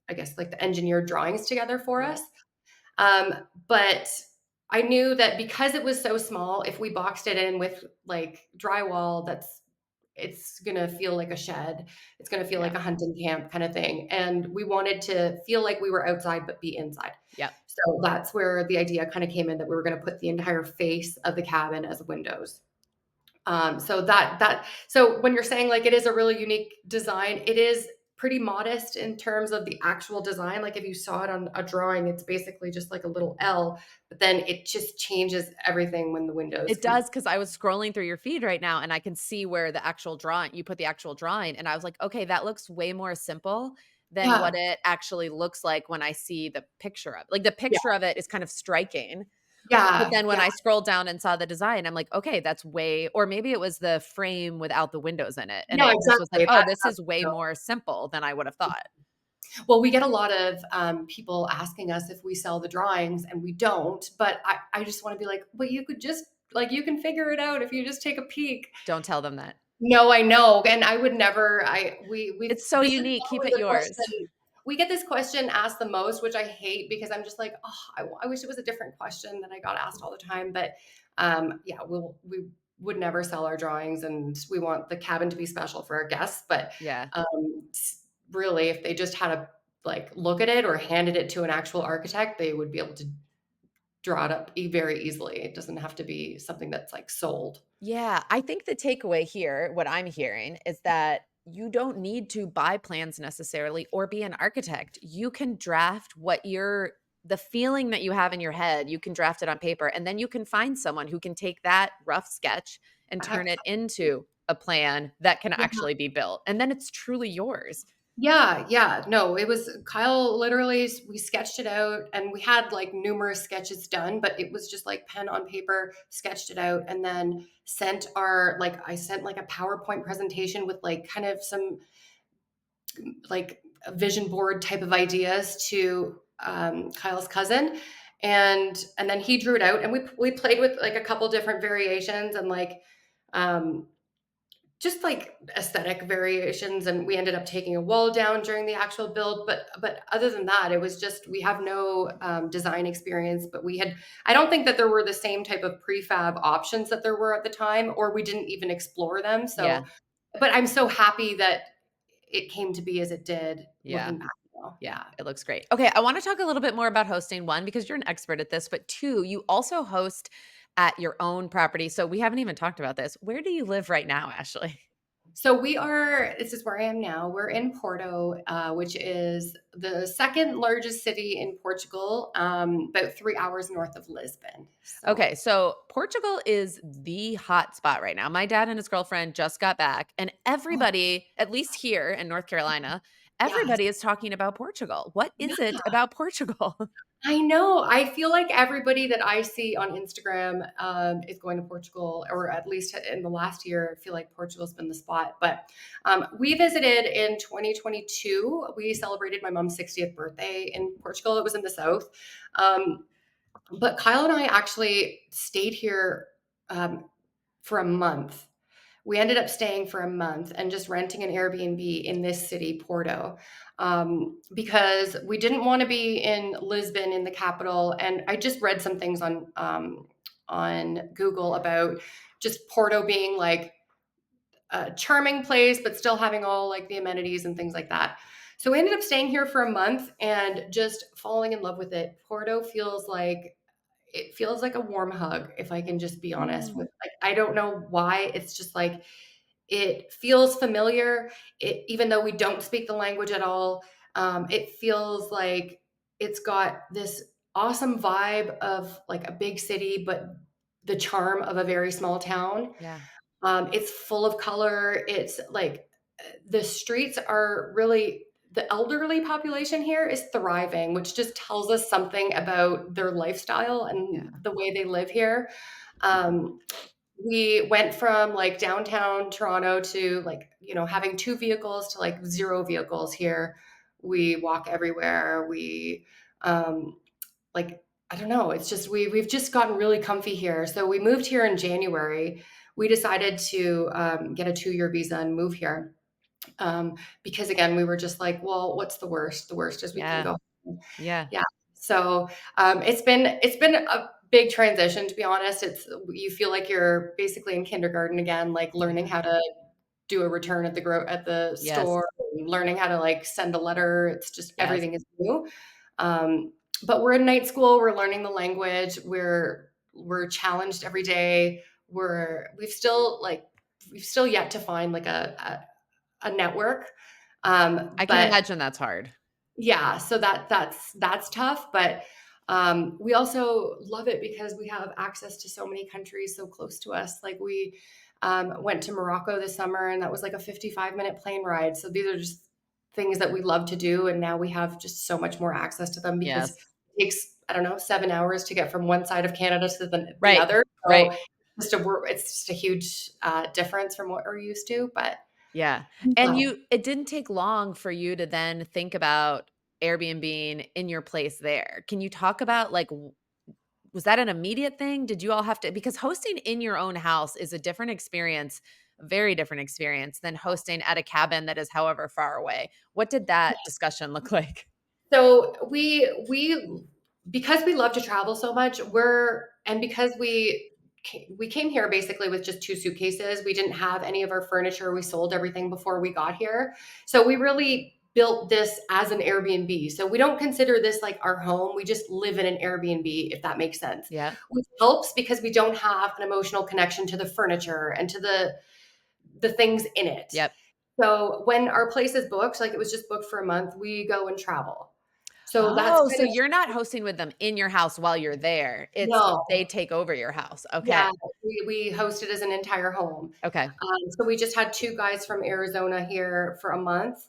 I guess like the engineered drawings together for Yeah, us. But I knew that because it was so small, if we boxed it in with like drywall, it's gonna feel like a shed. It's gonna feel yeah, like a hunting camp kind of thing. And we wanted to feel like we were outside but be inside. yep. So that's where the idea kind of came in, that we were gonna put the entire face of the cabin as windows. So when you're saying like it is a really unique design, it is pretty modest in terms of the actual design. Like if you saw it on a drawing, it's basically just like a little L, but then it just changes everything when the windows It come. does because I was scrolling through your feed right now and I can see where the actual drawing you put the actual drawing, and I was like, "Okay, that looks way more simple than what Yeah, it actually looks like when I see the picture of like, the yeah, picture of it is kind of striking, but yeah, then when yeah. I scrolled down and saw the design, I'm like, "Okay, that's way," or maybe it was the frame without the windows in it, and No, it just was like, exactly. "Oh, this That's is way more simple than I would have thought." well, we get a lot of people asking us if we sell the drawings, and we don't. But I just want to be like, well, you could just like you can figure it out if you just take a peek. Don't tell them that. No, I know, and I would never. We It's so this is unique, keep always it a yours. question. We get this question asked the most, which I hate because I'm just like, oh, I wish it was a different question that I got asked all the time. But Yeah, we would never sell our drawings, and we want the cabin to be special for our guests. But Yeah. really, if they just had to like look at it or handed it to an actual architect, they would be able to draw it up very easily. It doesn't have to be something that's like sold. Yeah, I think the takeaway here, what I'm hearing, is that you don't need to buy plans necessarily or be an architect. You can draft what you're the feeling that you have in your head, you can draft it on paper, and then you can find someone who can take that rough sketch and turn it into a plan that can Yeah. actually be built. And then it's truly yours. Yeah, yeah. No, it was Kyle literally, we sketched it out and we had like numerous sketches done, but it was just like pen on paper, sketched it out and then I sent like a PowerPoint presentation with like kind of some like a vision board type of ideas to Kyle's cousin. And then he drew it out and we played with like a couple different variations and like um just like aesthetic variations, and we ended up taking a wall down during the actual build, but other than that it was just we have no design experience, but we had I don't think that there were the same type of prefab options that there were at the time, or we didn't even explore them. Yeah. So but I'm so happy that it came to be as it did Yeah. looking back now. Yeah, Yeah. it looks great. Okay, I want to talk a little bit more about hosting. One, because you're an expert at this, but two, you also host at your own property. So we haven't even talked about this. Where do you live right now, Ashley? So this is where I am now. We're in Porto, which is the second largest city in Portugal, about 3 hours north of Lisbon. So, Okay, so Portugal is the hot spot right now. My dad and his girlfriend just got back, and oh, everybody, at least here in North Carolina, yes. everybody is talking about Portugal. What is Yeah, it about Portugal? I know. I feel like everybody that I see on Instagram is going to Portugal, or at least in the last year, I feel like Portugal's been the spot. But we visited in 2022. We celebrated my mom's 60th birthday in Portugal. It was in the south. Um, But Kyle and I actually stayed here for a month. We ended up staying for a month and just renting an Airbnb in this city, Porto, because we didn't want to be in Lisbon, in the capital. And I just read some things on Google about just Porto being like a charming place, but still having all like the amenities and things like that. So we ended up staying here for a month and just falling in love with it. Porto feels like it feels like a warm hug, if I can just be honest Mm, with like I don't know why. It's just like it feels familiar. Even though we don't speak the language at all, it feels like it's got this awesome vibe of like a big city, but the charm of a very small town. yeah, It's full of color. It's like the streets are really the elderly population here is thriving, which just tells us something about their lifestyle and yeah, the way they live here. Um, we went from like downtown Toronto to like, having two vehicles to like zero vehicles here. We walk everywhere. Um, like I don't know, it's just we've just gotten really comfy here. So we moved here in January. We decided to get a 2-year visa and move here because again we were just like, well, what's the worst? The worst is we can yeah, go. yeah, Yeah. So it's been a big transition, to be honest. You feel like you're basically in kindergarten again, like learning yeah. how to do a return at the Yes, store, learning how to like send a letter. It's just yes, everything is new. Um, but we're in night school. We're learning the language. We're challenged every day. We've still yet to find like a network. I can But imagine that's hard. yeah, so that's tough, but we also love it because we have access to so many countries so close to us. Like we went to Morocco this summer, and that was like a 55-minute plane ride. So these are just things that we love to do, and now we have just so much more access to them because Yes. it takes, I don't know, 7 hours to get from one side of Canada to the Right, other. right. So it's just a huge difference from what we're used to. But Yeah, and um, it didn't take long for you to then think about Airbnb in your place there. Can you talk about, like, was that an immediate thing? Did you all have to, because hosting in your own house is a different experience, a very different experience than hosting at a cabin that is however far away. What did that discussion look like? So we because we love to travel so much, because we we came here basically with just 2 suitcases. We didn't have any of our furniture. We sold everything before we got here. So we really built this as an Airbnb. So we don't consider this like our home. We just live in an Airbnb, if that makes sense. Yeah. Which helps because we don't have an emotional connection to the furniture and to the things in it. Yep. So when our place is booked, like it was just booked for a month, we go and travel. So that's Oh, so kind of you're not hosting with them in your house while you're there. It's no. they take over your house. Okay. Yeah, we hosted as an entire home. Okay. So we just had 2 guys from Arizona here for a month.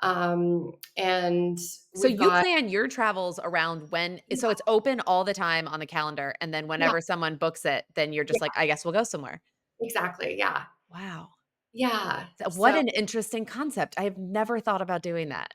And So we've you got plan your travels around when so yeah, it's open all the time on the calendar, and then yeah, whenever someone books it, then you're yeah, just like, "I guess we'll go somewhere." exactly, yeah. Wow. Yeah. What So an interesting concept. I have never thought about doing that.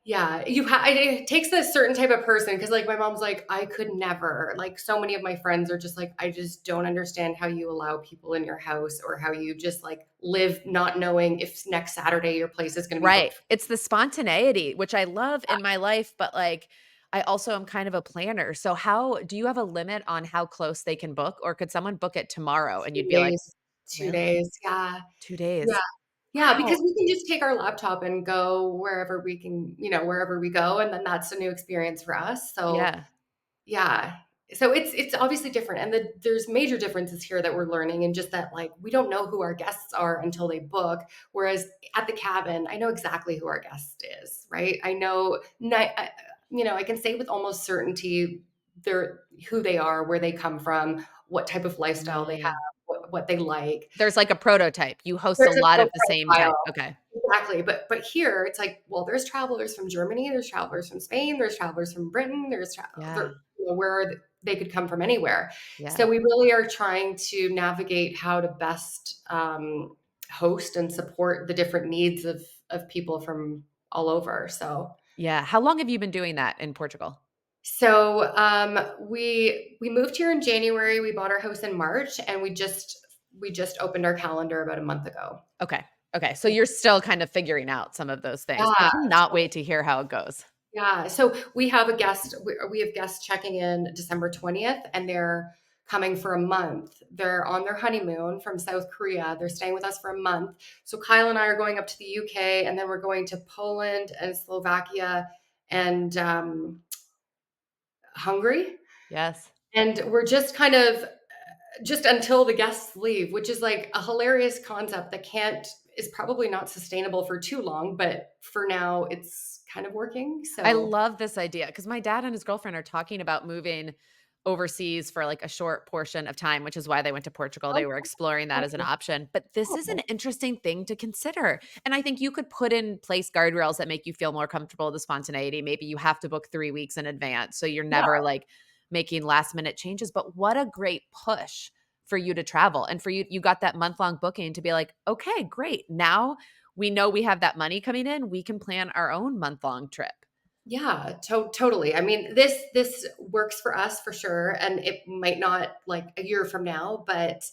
yeah, it takes a certain type of person because, like, my mom's like, "I could never." Like, so many of my friends are just like, "I just don't understand how you allow people in your house or how you just, like, live not knowing if next Saturday your place is gonna be Right. booked." It's the spontaneity, which I love in my life, but, like, I also am kind of a planner. So how do you have a limit on how close they can book, or could someone book it tomorrow and 2 you'd be like, days, 2 "Really? days, yeah. 2 Yeah. days? Yeah, because Wow." we can just take our laptop and go wherever we can, wherever we go, and then that's a new experience for us. So, Yeah. yeah. So it's obviously different, and there's major differences here that we're learning, and just that like we don't know who our guests are until they book. Whereas at the cabin, I know exactly who our guest is, right? I know, I can say with almost certainty they're who they are, where they come from, what type of lifestyle they have, Mm. what they like. There's like a prototype. You host a There's a lot of the same type. profile. Okay. Exactly, but here it's like, well, there's travelers from Germany, there's travelers from Spain, there's travelers from Britain, Yeah. where they could come from anywhere. Yeah. So we really are trying to navigate how to best host and support the different needs of people from all over. Yeah. How long have you been doing that in Portugal? We moved here in January. We bought our house in March, and we just opened our calendar about a month ago. Okay. Okay. So you're still kind of figuring out some of those things. I Yeah. cannot wait to hear how it goes. Yeah, so we have guests checking in December 20th, and they're coming for a month. They're on their honeymoon from South Korea. They're staying with us for a month. So Kyle and I are going up to the UK, and then we're going to Poland and Slovakia and, Hungary, Yes. and we're just kind of just until the guests leave, which is, like, a hilarious concept that can't is probably not sustainable for too long, but for now, it's kind of working, I so love this idea because my dad and his girlfriend are talking about moving overseas for like a short portion of time, which is why they went to Portugal. They were exploring that as an okay. option. But this is an Oh, interesting thing to consider. And I think you could put in place guardrails that make you feel more comfortable with the spontaneity. Maybe you have to book 3 weeks in advance. So you're yeah. never like making last minute changes. But what a great push for you to travel. And for you, you got that month-long booking to be like, okay, great. Now we know we have that money coming in. We can plan our own month-long trip. Yeah, totally. I mean, this works for us for sure, and it might not like a year from now, but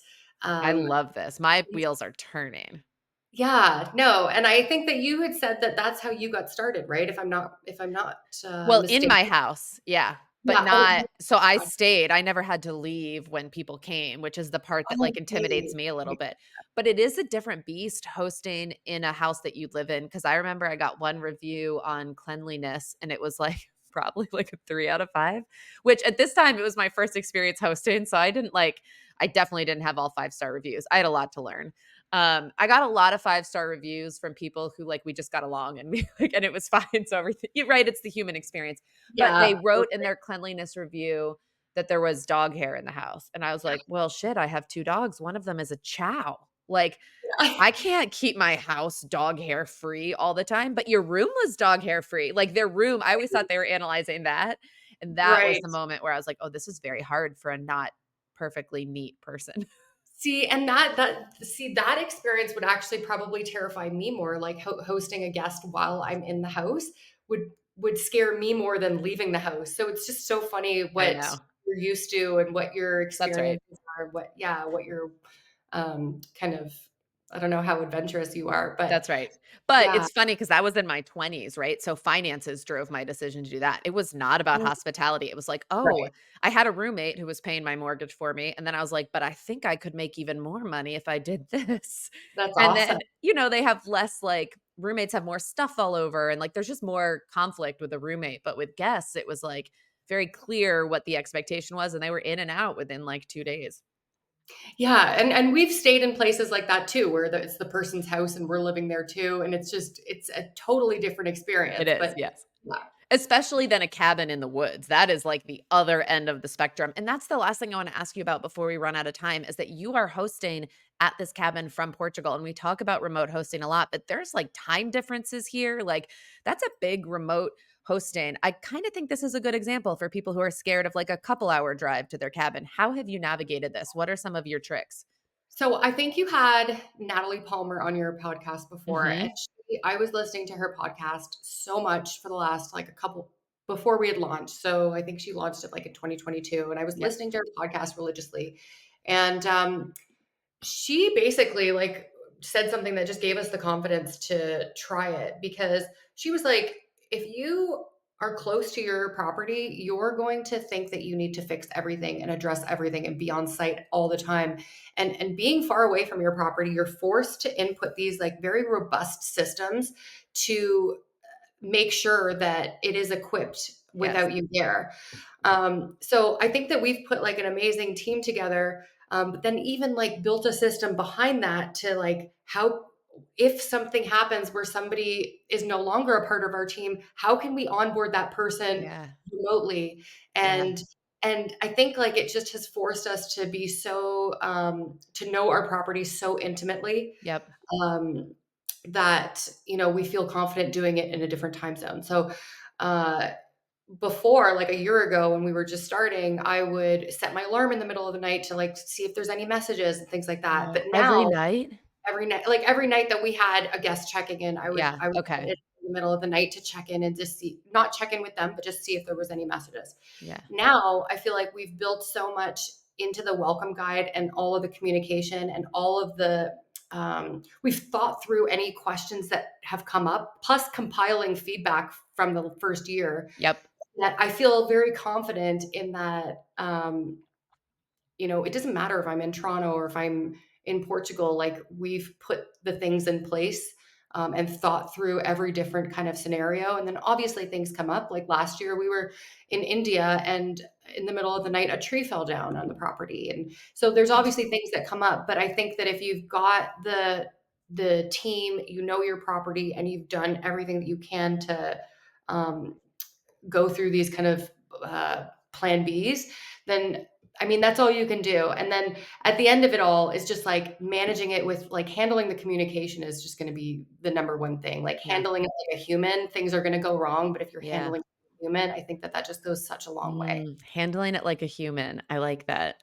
I um love this. My wheels are turning. yeah, no, and I think that you had said that that's how you got started, right? If I'm not Well, in mistaken. my house, yeah, but Yeah. Oh, not so I God. stayed, I never had to leave when people came, which is the part that, like, intimidates Okay. me a little bit, but it is a different beast hosting in a house that you live in. Because I remember I got one review on cleanliness, and it was, like, probably, like, a 3 out of 5, which at this time, it was my first experience hosting, so I definitely didn't have all 5-star reviews. I had a lot to learn. I got a lot of 5-star reviews from people who, like, we just got along and we like and it was fine, so everything you're right, it's the human experience. But they Yeah. wrote in their cleanliness review that there was dog hair in the house, and I was like, "Well, shit, I have 2 dogs, one of them is a chow." Like, I can't keep my house dog hair free all the time, but your room was dog hair free. Like, their room I always thought they were analyzing that, and that was Right. the moment where I was like, "Oh, this is very hard for a not perfectly neat person." See, and that experience would actually probably terrify me more, like hosting a guest while I'm in the house would scare me more than leaving the house. So it's just so funny I what know. you're used to and what your That's right. experiences are, what your kind of I don't know how adventurous you are, but That's right. But yeah, it's funny because I was in my 20s, right? So finances drove my decision to do that. It was not about mm, hospitality. It was like, oh, right. I had a roommate who was paying my mortgage for me. And then I was like, but I think I could make even more money if I did this. That's And awesome. then, they have less like roommates have more stuff all over. And like there's just more conflict with a roommate. But with guests, it was like very clear what the expectation was. And they were in and out within like 2 days. Yeah, and we've stayed in places like that too, where it's the person's house and we're living there too, and it's a totally different It experience, is, but yes. yeah. Especially than a cabin in the woods. That is like the other end of the spectrum. And that's the last thing I want to ask you about before we run out of time is that you are hosting at this cabin from Portugal. And we talk about remote hosting a lot, but there's like time differences here. Like that's a big remote hosting. I kind of think this is a good example for people who are scared of like a couple-hour drive to their cabin. How have you navigated this? What are some of your tricks? So I think you had Natalie Palmer on your podcast before, and Mhm. I was listening to her podcast so much for the last like a couple before we had launched. So I think she launched it like in 2022, and I was Yep. listening to her podcast religiously, and she basically like said something that just gave us the confidence to try it because she was like, if you are close to your property, you're going to think that you need to fix everything and address everything and be on site all the time. And being far away from your property, you're forced to input these like very robust systems to make sure that it is equipped Yes. without you there. So I think that we've put like an amazing team together, but then even like built a system behind that to like how if something happens where somebody is no longer a part of our team, how can we onboard that person Yeah. remotely? Yeah. And I think like it just has forced us to be so to know our property so intimately, Yep. um, that we feel confident doing it in a different time zone. So uh, before, like a year ago when we were just starting, I would set my alarm in the middle of the night to like see if there's any messages and things like that. But Every now night? every night that we had a guest checking in, Yeah. I would set Okay. it in the middle of the night to check in and just see, not check in with them, but just see if there was any messages. Yeah. Now I feel like we've built so much into the welcome guide and all of the communication and all of the we've thought through any questions that have come up, plus compiling feedback from the first year, Yep. that I feel very confident in that. It doesn't matter if I'm in Toronto or if I'm in Portugal, like we've put the things in place, and thought through every different kind of scenario. And then obviously things come up. Like last year, we were in India and in the middle of the night, a tree fell down on the property. And so there's obviously things that come up. But I think that if you've got the team, your property, and you've done everything that you can to um, go through these kind of plan Bs, then I mean, that's all you can do. And then at the end of it all is just like managing it with like handling the communication is just going to be the number one thing. Like Yeah. handling it like a human, things are going to go wrong. But if you're Yeah. handling it like a human, I think that that just goes such a long way. Handling it like a human. I like that.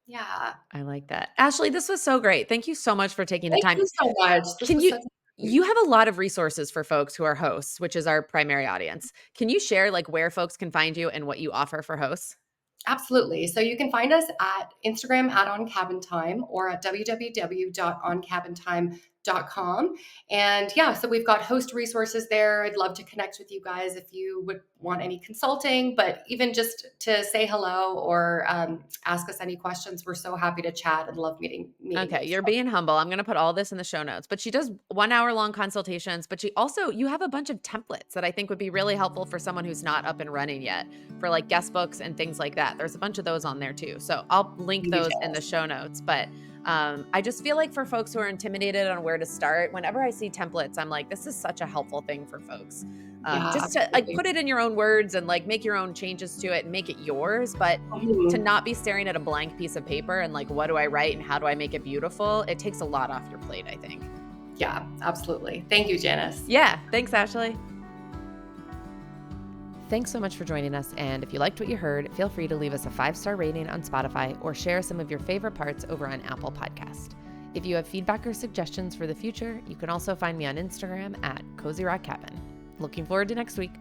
Yeah. I like that. Ashley, this was so great. Thank you so much for taking the Thank time. you so much. This Can was you such a you have a lot of resources for folks who are hosts, which is our primary audience. Can you share like where folks can find you and what you offer for hosts? Absolutely. So you can find us at Instagram at On Cabin Time or at www.oncabintime.com. And yeah, so we've got host resources there. I'd love to connect with you guys if you would want any consulting, but even just to say hello or ask us any questions. We're so happy to chat and love meeting Okay, you. So you're being humble. I'm gonna put all this in the show notes. But she does 1 hour long consultations, but you have a bunch of templates that I think would be really helpful for someone who's not up and running yet for like guest books and things like that. There's a bunch of those on there too. So I'll link thank you, those in the Janice. show notes. But I just feel like for folks who are intimidated on where to start, whenever I see templates, I'm like, this is such a helpful thing for folks. Yeah, Just to like absolutely. put it in your own words and like make your own changes to it and make it yours. But to Mhm. not be staring at a blank piece of paper and like, what do I write and how do I make it beautiful? It takes a lot off your plate, I think. Yeah, absolutely. Thank you, Janice. Yeah. Thanks, Ashley. Thanks so much for joining us. And if you liked what you heard, feel free to leave us a 5-star rating on Spotify or share some of your favorite parts over on Apple Podcast. If you have feedback or suggestions for the future, you can also find me on Instagram at Cozy Rock Cabin. Looking forward to next week.